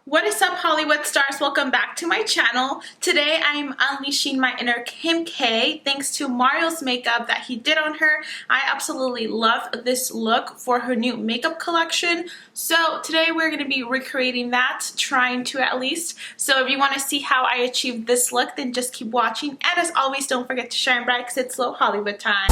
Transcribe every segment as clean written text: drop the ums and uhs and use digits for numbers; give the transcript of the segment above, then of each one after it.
What is up, Hollywood stars? Welcome back to my channel. Today I'm unleashing my inner Kim K thanks to Mario's makeup that he did on her. I absolutely love this look for her new makeup collection. So today we're going to be recreating that, trying to at least. So if you want to see how I achieved this look, then just keep watching. And as always, don't forget to shine bright because it's Low Hollywood time.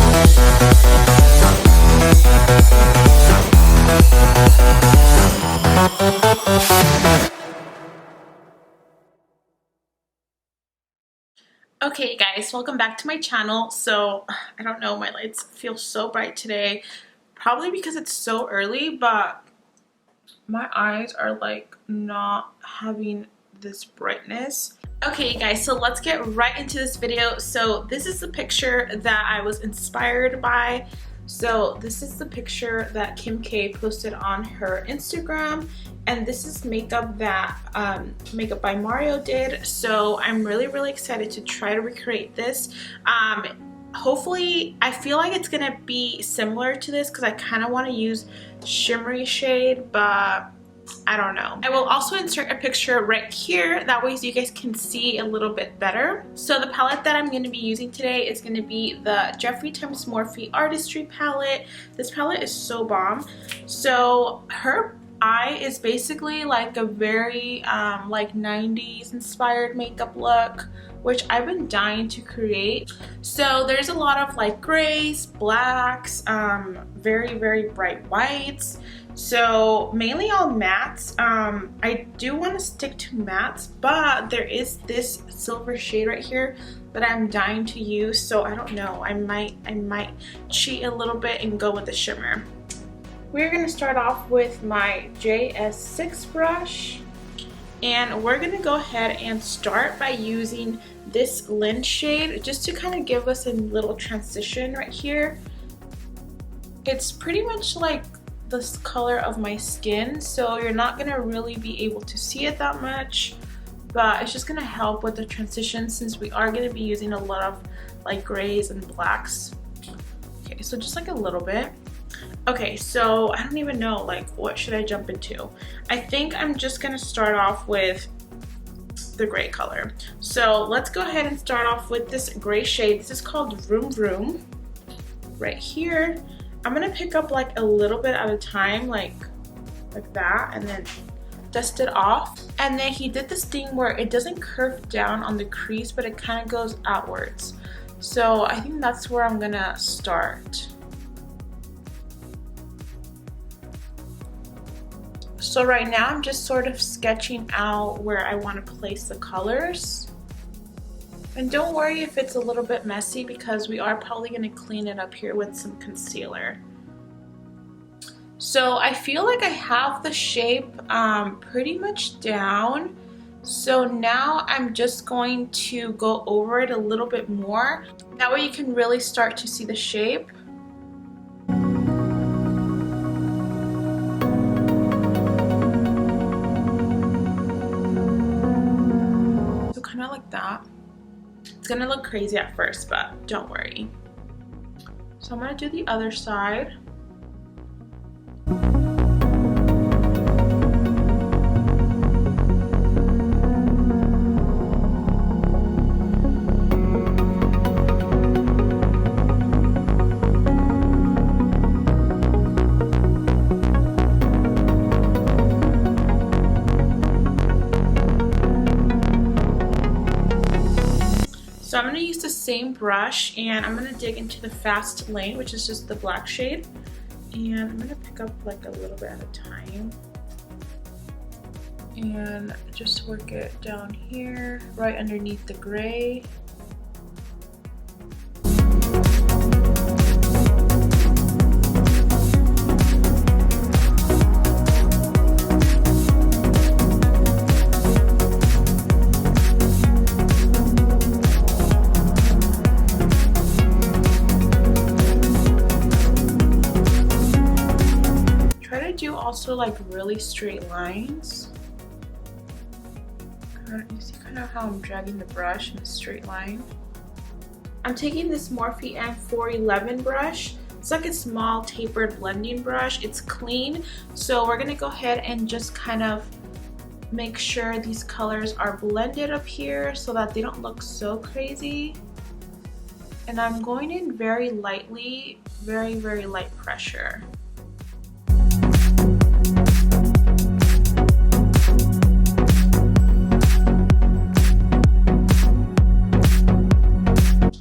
Okay guys, welcome back to my channel. So I don't know, my lights feel so bright today, probably because it's so early, but my eyes are like not having this brightness. Okay guys, so let's get right into this video. So this is the picture that I was inspired by. So this is the picture that Kim K posted on her Instagram, and this is makeup that Makeup by Mario did. So I'm really excited to try to recreate this. Hopefully, I feel like it's gonna be similar to this because I kind of want to use shimmery shade, but I don't know. I will also insert a picture right here, that way so you guys can see a little bit better. So the palette that I'm going to be using today is going to be the Jeffree x Morphe Artistry palette. This palette is so bomb. So her eye is basically like a very like 90s inspired makeup look, which I've been dying to create. So there's a lot of like grays, blacks, very bright whites. So mainly all mattes. I do want to stick to mattes, but there is this silver shade right here that I'm dying to use. So I don't know, I might cheat a little bit and go with the shimmer. We're going to start off with my JS6 brush, and we're going to go ahead and start by using this Lynn shade just to kind of give us a little transition right here. It's pretty much like this color of my skin, so you're not going to really be able to see it that much, but it's just going to help with the transition since we are going to be using a lot of like grays and blacks. Okay, so just like a little bit. Okay, so I don't even know, like, what should I jump into? I think I'm just gonna start off with the gray color. So let's go ahead and start off with this gray shade. This is called Vroom Vroom. Right here, I'm gonna pick up like a little bit at a time, like that, and then dust it off. And then he did this thing where it doesn't curve down on the crease, but it kind of goes outwards. So I think that's where I'm gonna start. So right now I'm just sort of sketching out where I want to place the colors. And don't worry if it's a little bit messy because we are probably going to clean it up here with some concealer. So I feel like I have the shape pretty much down. So now I'm just going to go over it a little bit more. That way you can really start to see the shape. Like that. It's gonna look crazy at first, but don't worry. So I'm gonna do the other side. So I'm going to use the same brush and I'm going to dig into the fast lane, which is just the black shade. And I'm going to pick up like a little bit at a time. And just work it down here, right underneath the gray. Also like really straight lines. You see kind of how I'm dragging the brush in a straight line. I'm taking this Morphe M411 brush. It's like a small tapered blending brush. It's clean, so we're gonna go ahead and just kind of make sure these colors are blended up here so that they don't look so crazy. And I'm going in very lightly, very, very light pressure.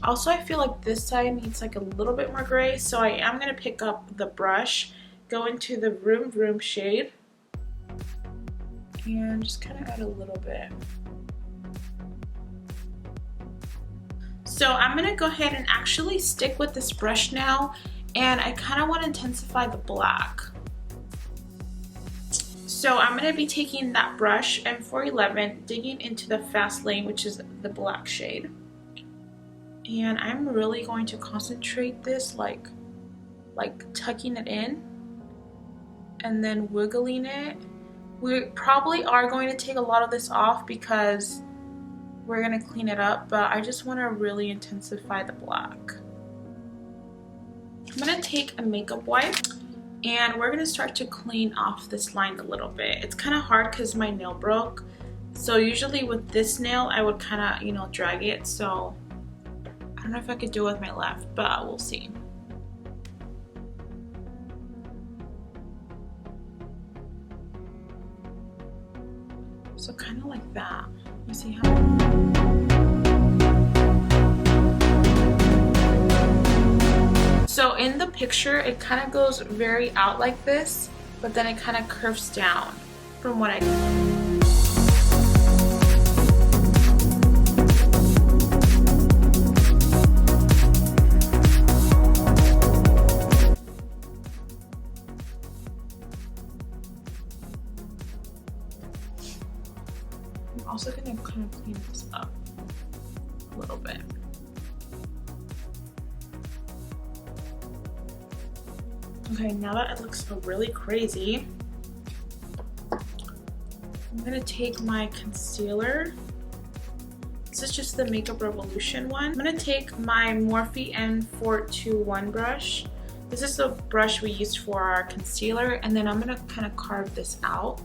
Also, I feel like this side needs like a little bit more gray, so I am going to pick up the brush, go into the Vroom Vroom shade, and just kind of add a little bit. So I'm going to go ahead and actually stick with this brush now, and I kind of want to intensify the black. So I'm going to be taking that brush M411, digging into the Fast Lane, which is the black shade. And I'm really going to concentrate this like tucking it in and then wiggling it. We probably are going to take a lot of this off because we're going to clean it up, but I just want to really intensify the black. I'm going to take a makeup wipe and we're going to start to clean off this line a little bit. It's kind of hard because my nail broke. So usually with this nail, I would kind of, you know, drag it. So I don't know if I could do it with my left, but we'll see. So kind of like that. You see how? So in the picture, it kind of goes very out like this, but then it kind of curves down from what I can. I'm also going to kind of clean this up a little bit. Okay, now that it looks really crazy, I'm going to take my concealer. This is just the Makeup Revolution one. I'm going to take my Morphe N421 brush. This is the brush we used for our concealer, and then I'm going to kind of carve this out.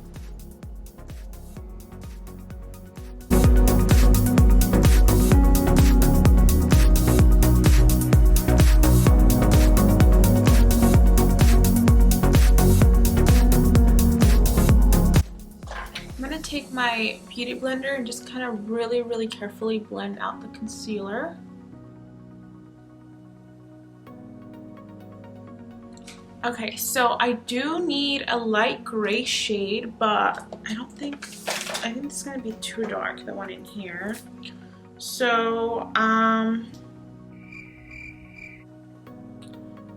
Take my beauty blender and just kind of really carefully blend out the concealer. Okay, so I do need a light gray shade, but I think this is gonna be too dark, the one in here. So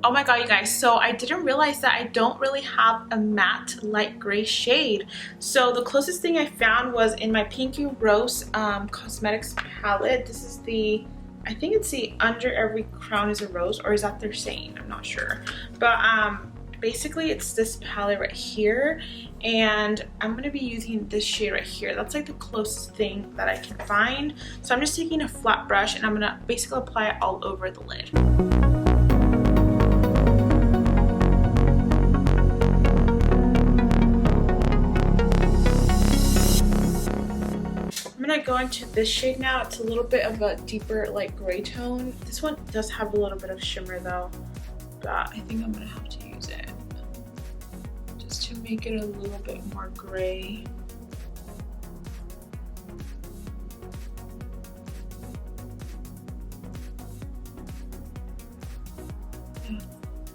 oh my god, you guys, so I didn't realize that I don't really have a matte light gray shade. So the closest thing I found was in my Pinky Rose Cosmetics palette. This is the, I think it's the Under Every Crown is a Rose, or is that they're saying? I'm not sure. But basically it's this palette right here, and I'm going to be using this shade right here. That's like the closest thing that I can find. So I'm just taking a flat brush and I'm going to basically apply it all over the lid. I'm gonna go into this shade now. It's a little bit of a deeper like gray tone. This one does have a little bit of shimmer though, but I think I'm gonna have to use it just to make it a little bit more gray.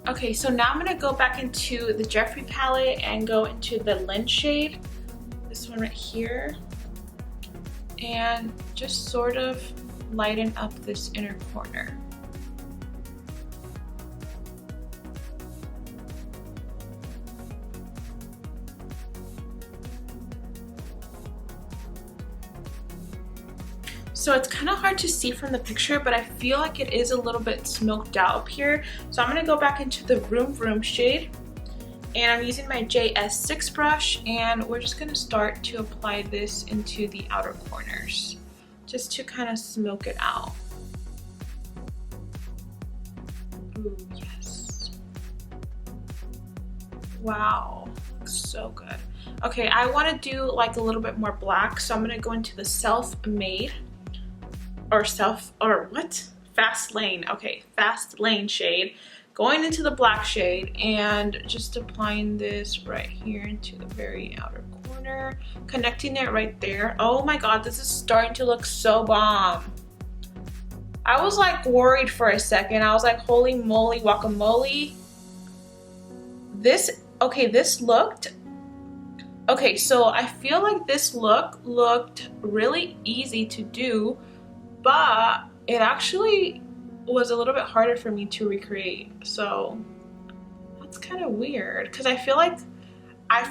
Okay, so now I'm gonna go back into the Jeffree palette and go into the Lynn shade, this one right here, and just sort of lighten up this inner corner. So it's kind of hard to see from the picture, but I feel like it is a little bit smoked out up here. So I'm gonna go back into the Vroom Vroom shade, and I'm using my JS6 brush, and we're just gonna start to apply this into the outer corners, just to kind of smoke it out. Ooh, yes. Wow, looks so good. Okay, I want to do like a little bit more black, so I'm gonna go into the Fast Lane. Okay, Fast Lane shade. Going into the black shade and just applying this right here into the very outer corner, connecting it right there. Oh my god, this is starting to look so bomb. I was like worried for a second. I was like, holy moly guacamole. This looked, okay, so I feel like this look looked really easy to do, but it actually was a little bit harder for me to recreate. So that's kind of weird because I feel like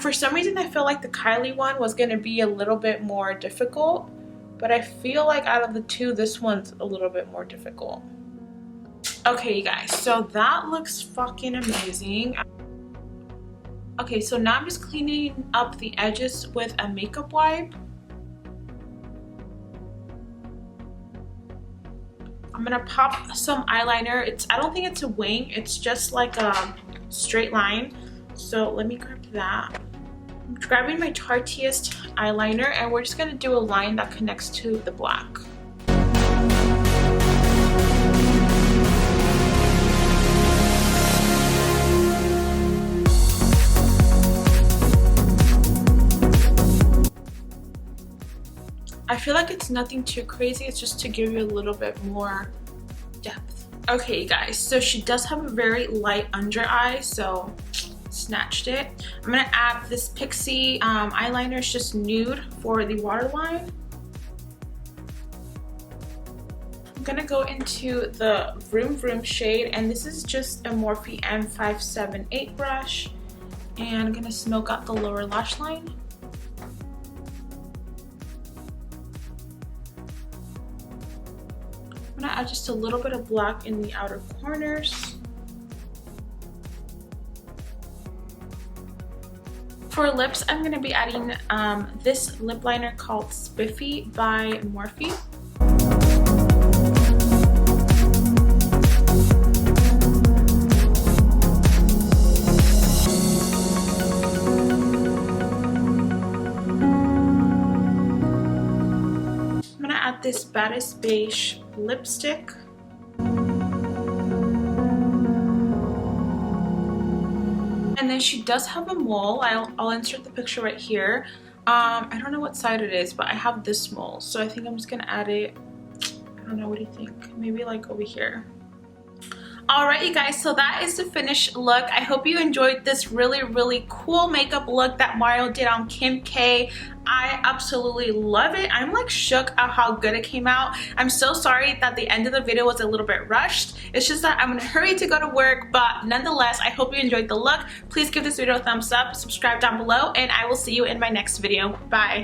for some reason I feel like the Kylie one was going to be a little bit more difficult, but I feel like out of the two, this one's a little bit more difficult. Okay, you guys, so that looks fucking amazing. Okay, so now I'm just cleaning up the edges with a makeup wipe. I'm gonna pop some eyeliner. I don't think it's a wing, it's just like a straight line. So let me grab that. I'm grabbing my Tarteist eyeliner and we're just gonna do a line that connects to the black. I feel like it's nothing too crazy, it's just to give you a little bit more depth. Okay guys, so she does have a very light under eye, so snatched it. I'm gonna add this Pixie eyeliner. It's just nude for the waterline. I'm gonna go into the Vroom Vroom shade, and this is just a Morphe M578 brush, and I'm gonna smoke out the lower lash line. I'm gonna add just a little bit of black in the outer corners. For lips, I'm gonna be adding this lip liner called Spiffy by Morphe. I'm gonna add this Baddest Beige lipstick. And then she does have a mole. I'll insert the picture right here. I don't know what side it is, but I have this mole, so I think I'm just gonna add it. I don't know, what do you think? Maybe like over here. Alright you guys, so that is the finished look. I hope you enjoyed this really cool makeup look that Mario did on Kim K. I absolutely love it. I'm like shook at how good it came out. I'm so sorry that the end of the video was a little bit rushed. It's just that I'm gonna hurry to go to work, but nonetheless, I hope you enjoyed the look. Please give this video a thumbs up, subscribe down below, and I will see you in my next video. Bye.